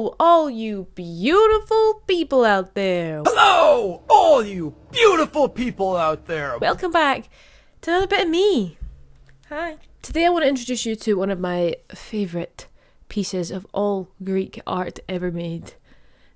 Hello, all you beautiful people out there. Hello, all you beautiful people out there. Welcome back to another bit of me. Hi. Today I want to introduce you to one of my favourite pieces of all Greek art ever made,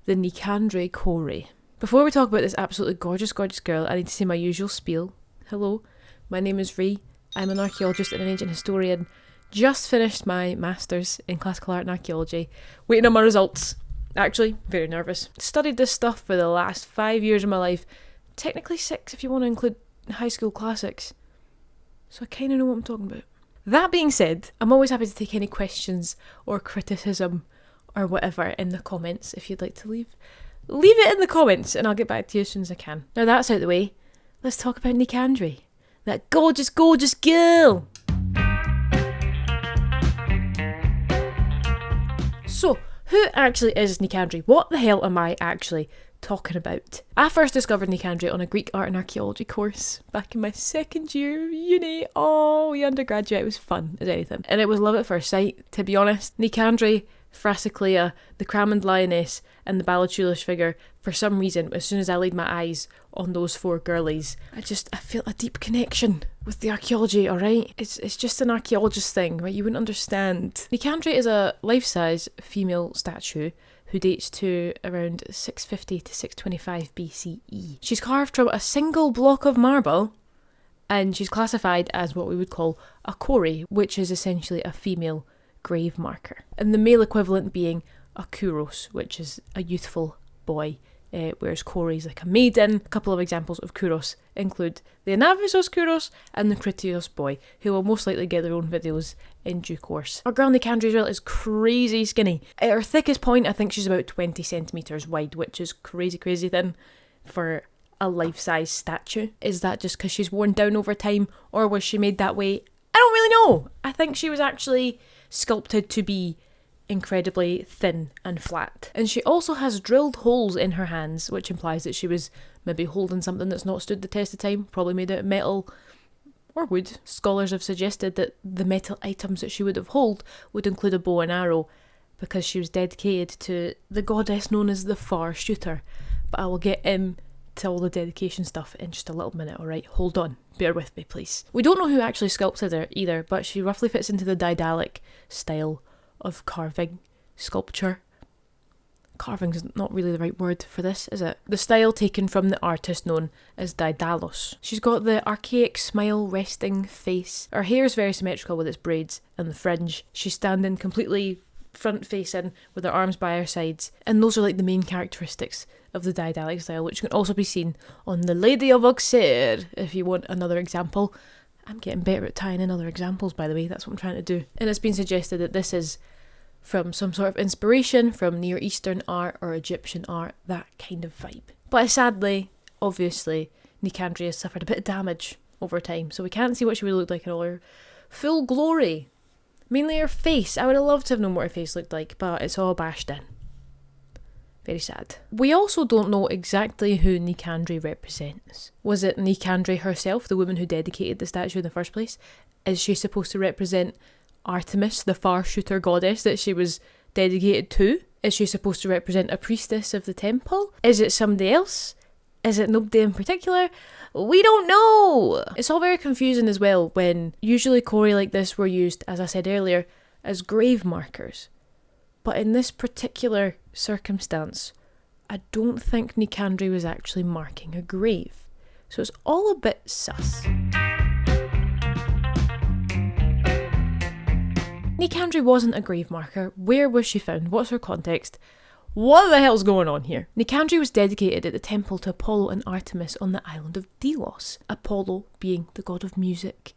the Nikandre Kore. Before we talk about this absolutely gorgeous, gorgeous girl, I need to say my usual spiel. Hello, my name is Ree. I'm an archaeologist and an ancient historian. Just finished my Masters in Classical Art and Archaeology. Waiting on my results. Actually, very nervous. Studied this stuff for the last 5 years of my life. Technically 6 if you want to include high school classics. So I kind of know what I'm talking about. That being said, I'm always happy to take any questions or criticism or whatever in the comments if you'd like to leave it in the comments and I'll get back to you as soon as I can. Now that's out of the way, let's talk about Nikandre. That gorgeous, gorgeous girl! So, who actually is Nikandre? What the hell am I actually talking about? I first discovered Nikandre on a Greek art and archaeology course back in my second year of uni. Oh, the undergraduate, it was fun as anything. And it was love at first sight, to be honest. Nikandre, Thrasiclea, the Cramond Lioness and the Balatoulish figure, for some reason, as soon as I laid my eyes on those 4 girlies, I feel a deep connection with the archaeology, alright? It's just an archaeologist thing, right? You wouldn't understand. Nikandre is a life-size female statue who dates to around 650 to 625 BCE. She's carved from a single block of marble and she's classified as what we would call a kore, which is essentially a female grave marker, and the male equivalent being a kouros, which is a youthful boy, whereas kore is like a maiden. A couple of examples of kouros include the Anavisos kouros and the Critios boy, who will most likely get their own videos in due course. Our girl Nikandre as well is crazy skinny. At her thickest point, I think she's about 20 centimetres wide, which is crazy thin for a life-size statue. Is that just because she's worn down over time, or was she made that way? I don't really know. I think she was actually sculpted to be incredibly thin and flat. And she also has drilled holes in her hands, which implies that she was maybe holding something that's not stood the test of time, probably made out of metal or wood. Scholars have suggested that the metal items that she would have held would include a bow and arrow, because she was dedicated to the goddess known as the Far Shooter. But I will get to all the dedication stuff in just a little minute, alright? Hold on, bear with me please. We don't know who actually sculpted her either, but she roughly fits into the Daedalic style of carving, sculpture. Carving's not really the right word for this, is it? The style taken from the artist known as Daedalus. She's got the archaic smile resting face. Her hair is very symmetrical with its braids and the fringe. She's standing completely front facing with her arms by her sides, and those are like the main characteristics of the Daedalic style, which can also be seen on the Lady of Auxerre, if you want another example. I'm getting better at tying in other examples, by the way, that's what I'm trying to do. And it's been suggested that this is from some sort of inspiration from Near Eastern art or Egyptian art, that kind of vibe. But sadly, obviously, Nikandre has suffered a bit of damage over time, so we can't see what she would look like in all her full glory. Mainly her face. I would have loved to have known what her face looked like, but it's all bashed in. Very sad. We also don't know exactly who Nikandre represents. Was it Nikandre herself, the woman who dedicated the statue in the first place? Is she supposed to represent Artemis, the Far Shooter goddess that she was dedicated to? Is she supposed to represent a priestess of the temple? Is it somebody else? Is it nobody in particular? We don't know! It's all very confusing as well when usually kore like this were used, as I said earlier, as grave markers. But in this particular circumstance, I don't think Nikandre was actually marking a grave. So it's all a bit sus. Nikandre wasn't a grave marker. Where was she found? What's her context? What the hell's going on here? Nikandre was dedicated at the temple to Apollo and Artemis on the island of Delos. Apollo being the god of music,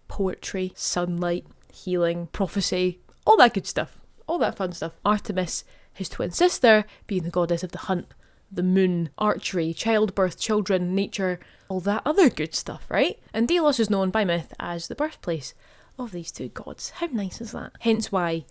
poetry, sunlight, healing, prophecy, all that good stuff. All that fun stuff. Artemis, his twin sister, being the goddess of the hunt, the moon, archery, childbirth, children, nature, all that other good stuff, right? And Delos is known by myth as the birthplace of these 2 gods. How nice is that? Hence why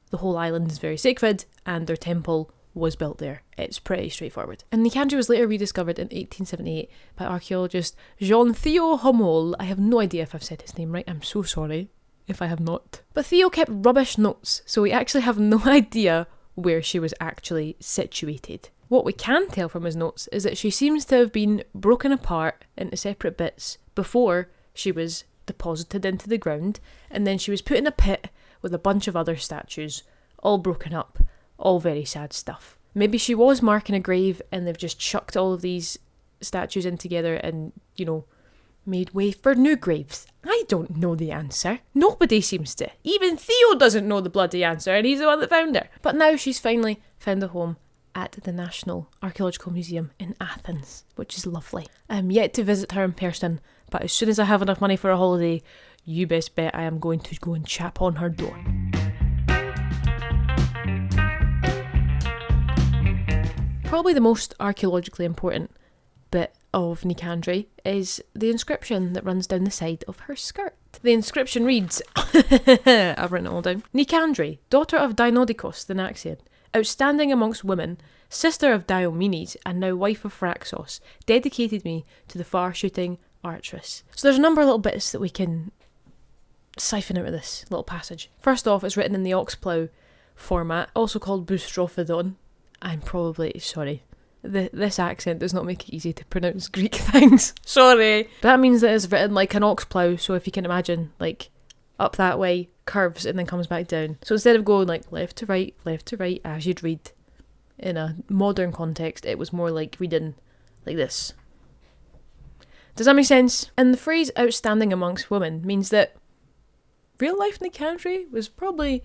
the whole island is very sacred and their temple was built there. It's pretty straightforward. And Nikandre was later rediscovered in 1878 by archaeologist Jean-Theo Homol. I have no idea if I've said his name right. I'm so sorry if I have not. But Theo kept rubbish notes, so we actually have no idea where she was actually situated. What we can tell from his notes is that she seems to have been broken apart into separate bits before she was deposited into the ground, and then she was put in a pit with a bunch of other statues, all broken up, all very sad stuff. Maybe she was marking a grave and they've just chucked all of these statues in together and, made way for new graves. I don't know the answer. Nobody seems to. Even Theo doesn't know the bloody answer, and he's the one that found her. But now she's finally found a home at the National Archaeological Museum in Athens, which is lovely. I'm yet to visit her in person, but as soon as I have enough money for a holiday, you best bet I am going to go and chap on her door. Probably the most archaeologically important bit of Nikandre is the inscription that runs down the side of her skirt. The inscription reads, I've written it all down, Nikandre, daughter of Deinodikos the Naxian, outstanding amongst women, sister of Diomedes, and now wife of Phraxos, dedicated me to the far-shooting archeress. So there's a number of little bits that we can siphon out of this little passage. First off, it's written in the oxplow format, also called boustrophodon. I'm probably, sorry, this accent does not make it easy to pronounce Greek things. Sorry. That means that it's written like an oxplow, so if you can imagine, like, up that way, curves, and then comes back down. So instead of going like left to right, as you'd read in a modern context, it was more like reading like this. Does that make sense? And the phrase outstanding amongst women means that real life Nikandre was probably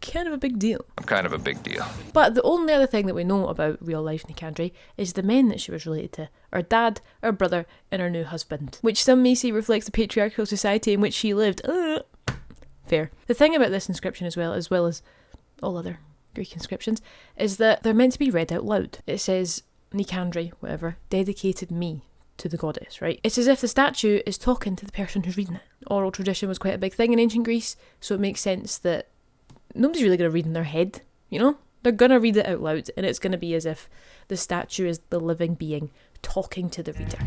kind of a big deal. I'm kind of a big deal. But the only other thing that we know about real life Nikandre is the men that she was related to. Her dad, her brother, and her new husband. Which some may say reflects the patriarchal society in which she lived. Fair. The thing about this inscription as well as all other Greek inscriptions, is that they're meant to be read out loud. It says, Nikandre, whatever, dedicated me to the goddess, right? It's as if the statue is talking to the person who's reading it. Oral tradition was quite a big thing in ancient Greece, so it makes sense that nobody's really going to read in their head, They're going to read it out loud, and it's going to be as if the statue is the living being talking to the reader.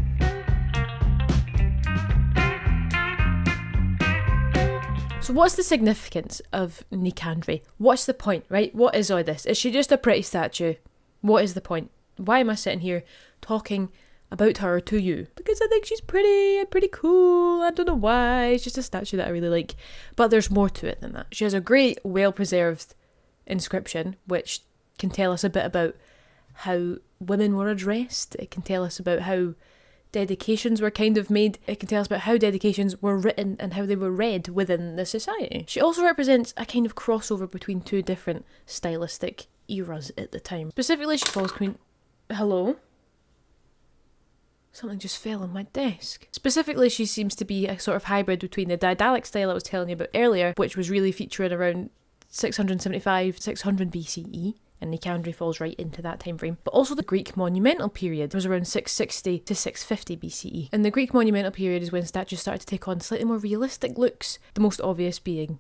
So what's the significance of Nikandre? What's the point, right? What is all this? Is she just a pretty statue? What is the point? Why am I sitting here talking about her to you? Because I think she's pretty and pretty cool. I don't know why. It's just a statue that I really like. But there's more to it than that. She has a great, well-preserved inscription, which can tell us a bit about how women were addressed. It can tell us about how dedications were kind of made. It can tell us about how dedications were written and how they were read within the society. She also represents a kind of crossover between two different stylistic eras at the time. Specifically, she calls Queen... Hello? Something just fell on my desk. Specifically, she seems to be a sort of hybrid between the Daedalic style I was telling you about earlier, which was really featuring around 675, 600 BCE, and Nikandre falls right into that time frame. But also the Greek monumental period was around 660 to 650 BCE. And the Greek monumental period is when statues started to take on slightly more realistic looks, the most obvious being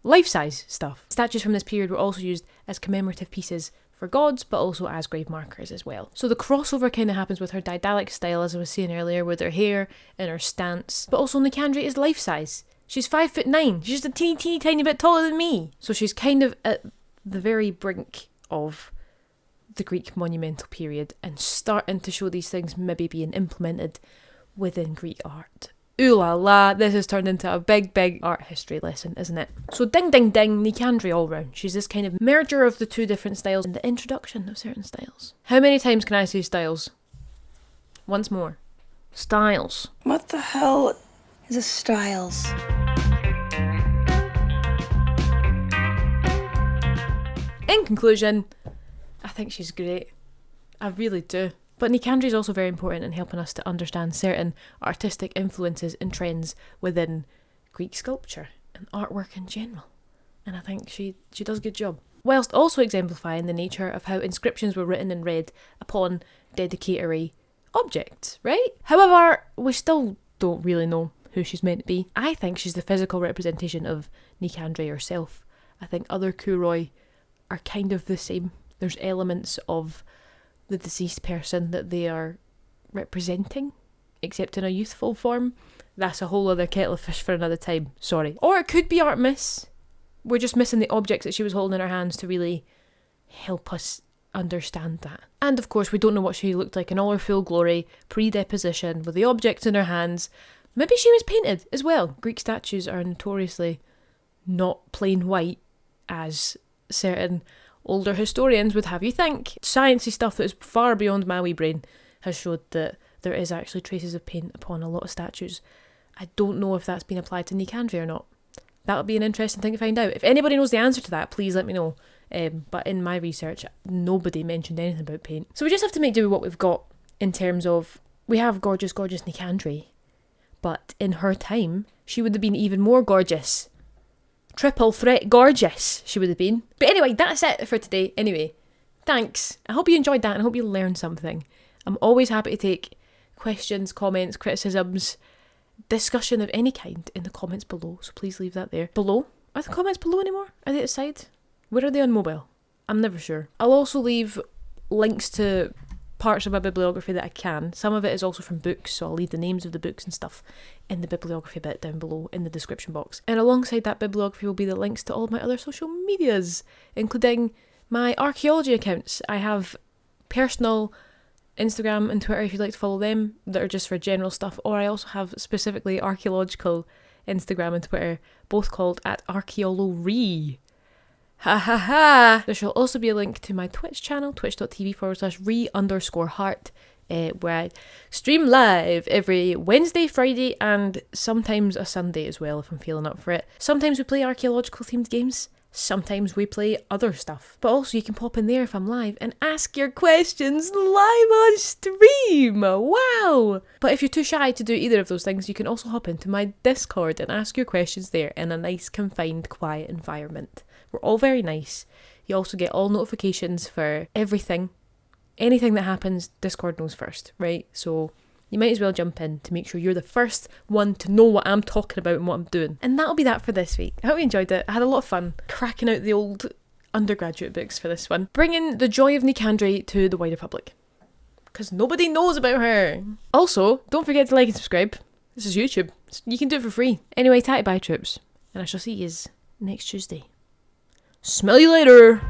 life-size stuff. Statues from this period were also used as commemorative pieces for gods, but also as grave markers as well. So the crossover kind of happens with her Daedalic style, as I was saying earlier, with her hair and her stance. But also Nikandre is life-size. She's 5'9". She's just a teeny tiny bit taller than me. So she's kind of at the very brink of the Greek monumental period and starting to show these things maybe being implemented within Greek art. Ooh la la, this has turned into a big art history lesson, isn't it? So ding Nikandre all round. She's this kind of merger of the two different styles and the introduction of certain styles. How many times can I say styles? Once more. Styles. What the hell is a styles? In conclusion, I think she's great. I really do. But Nikandre is also very important in helping us to understand certain artistic influences and trends within Greek sculpture and artwork in general. And I think she does a good job. Whilst also exemplifying the nature of how inscriptions were written and read upon dedicatory objects, right? However, we still don't really know who she's meant to be. I think she's the physical representation of Nikandre herself. I think other Kuroi are kind of the same. There's elements of the deceased person that they are representing, except in a youthful form. That's a whole other kettle of fish for another time, sorry. Or it could be Artemis. We're just missing the objects that she was holding in her hands to really help us understand that. And of course, we don't know what she looked like in all her full glory, pre-deposition, with the objects in her hands. Maybe she was painted as well. Greek statues are notoriously not plain white, as certain older historians would have you think. Sciencey stuff that is far beyond my wee brain has showed that there is actually traces of paint upon a lot of statues. I don't know if that's been applied to Nikandre or not. That would be an interesting thing to find out. If anybody knows the answer to that, please let me know. But in my research, nobody mentioned anything about paint. So we just have to make do with what we've got in terms of, we have gorgeous, gorgeous Nikandre. But in her time, she would have been even more gorgeous. Triple threat gorgeous, she would have been. But anyway, that's it for today. Anyway, thanks. I hope you enjoyed that and I hope you learned something. I'm always happy to take questions, comments, criticisms, discussion of any kind in the comments below. So please leave that there. Below? Are the comments below anymore? Are they at the side? Where are they on mobile? I'm never sure. I'll also leave links to parts of my bibliography that I can. Some of it is also from books, so I'll leave the names of the books and stuff in the bibliography bit down below in the description box. And alongside that bibliography will be the links to all of my other social medias, including my archaeology accounts. I have personal Instagram and Twitter if you'd like to follow them, that are just for general stuff, or I also have specifically archaeological Instagram and Twitter, both called @archaeolory. Ha ha ha! There shall also be a link to my Twitch channel, twitch.tv/re_Hart, where I stream live every Wednesday, Friday, and sometimes a Sunday as well if I'm feeling up for it. Sometimes we play archaeological themed games, sometimes we play other stuff. But also you can pop in there if I'm live and ask your questions live on stream! Wow! But if you're too shy to do either of those things, you can also hop into my Discord and ask your questions there in a nice, confined, quiet environment. We're all very nice. You also get all notifications for everything. Anything that happens, Discord knows first, right? So you might as well jump in to make sure you're the first one to know what I'm talking about and what I'm doing. And that'll be that for this week. I hope you enjoyed it. I had a lot of fun cracking out the old undergraduate books for this one. Bringing the joy of Nikandre to the wider public. Because nobody knows about her. Also, don't forget to like and subscribe. This is YouTube. You can do it for free. Anyway, tatty bye troops. And I shall see yous next Tuesday. Smell you later!